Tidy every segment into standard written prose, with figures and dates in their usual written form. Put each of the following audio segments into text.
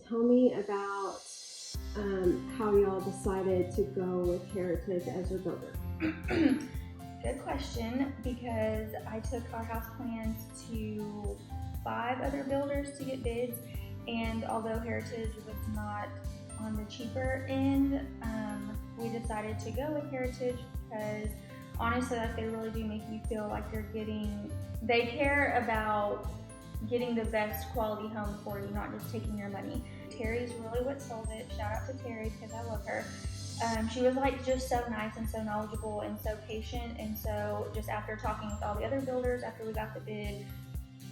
Tell me about how y'all decided to go with Heritage as your builder. Good question, because I took our house plans to 5 other builders to get bids, and although Heritage was not on the cheaper end, we decided to go with Heritage because honestly, like, they really do make you feel like they care about getting the best quality home for you, not just taking your money. Terry's really what sold it. Shout out to Terry because I love her. She was like just so nice and so knowledgeable and so patient, and so just after talking with all the other builders after we got the bid,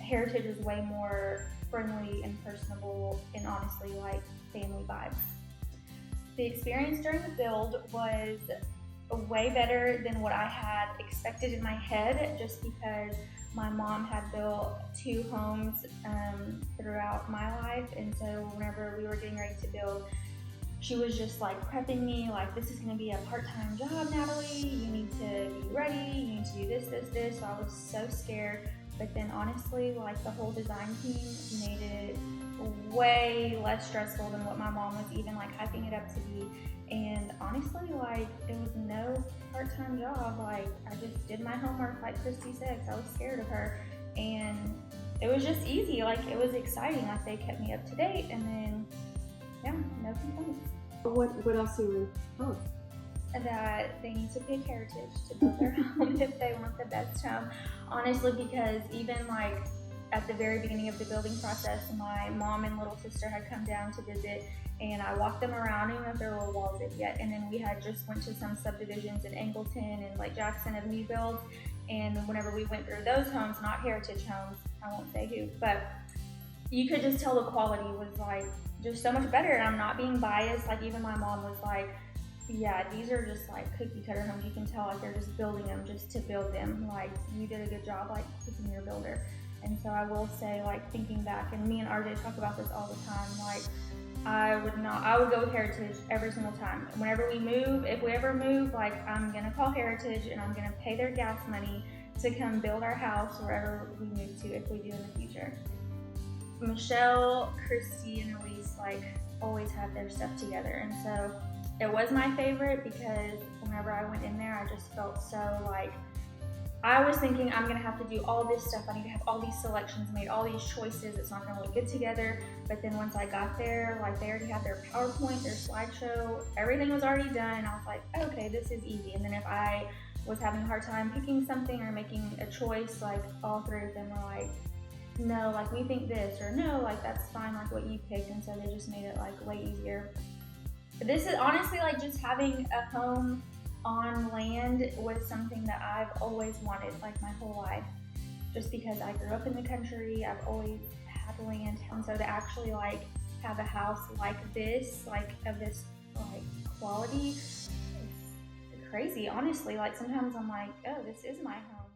Heritage is way more friendly and personable and honestly like family vibes. The experience during the build was way better than what I had expected in my head, just because my mom had built 2 homes throughout my life, and so whenever we were getting ready to build, she was just like prepping me like, this is going to be a part-time job, Natalie, you need to be ready, you need to do this. So I was so scared, but then honestly, like, the whole design team made it way less stressful than what my mom was even like hyping it up to be. And honestly, like, it was no part-time job. Like, I just did my homework like Christy said, 'cause I was scared of her, and it was just easy. Like, it was exciting. Like, they kept me up to date, and then yeah, no complaints. What else do you want? That they need to pick Heritage to build their home if they want the best home. Honestly, because even like at the very beginning of the building process, my mom and little sister had come down to visit, and I walked them around. I don't even know if there were walls in yet. And then we had just went to some subdivisions in Angleton and Lake Jackson of new builds. And whenever we went through those homes, not Heritage homes, I won't say who, but you could just tell the quality was like just so much better. And I'm not being biased. Like, even my mom was like, yeah, these are just like cookie cutter homes. You can tell like they're just building them just to build them. Like, you did a good job like picking your builder. And so I will say, like, thinking back, and me and RJ talk about this all the time, like, I would go with Heritage every single time. Whenever we move, if we ever move, like, I'm gonna call Heritage and I'm gonna pay their gas money to come build our house wherever we move to, if we do in the future. Michelle, Christy, and Elise like always have their stuff together, and so it was my favorite because whenever I went in there, I just felt so like, I was thinking I'm gonna have to do all this stuff. I need to have all these selections made, all these choices. It's not gonna look good together. But then once I got there, like, they already had their PowerPoint, their slideshow, everything was already done. And I was like, okay, this is easy. And then if I was having a hard time picking something or making a choice, like, all 3 of them were like, no, like, we think this, or no, like, that's fine, like what you picked. And so they just made it like way easier. But this is honestly like just having a home on land was something that I've always wanted, like, my whole life. Just because I grew up in the country, I've always had land, and so to actually like have a house like this, like of this like quality, it's crazy. Honestly, like, sometimes I'm like, oh, this is my home.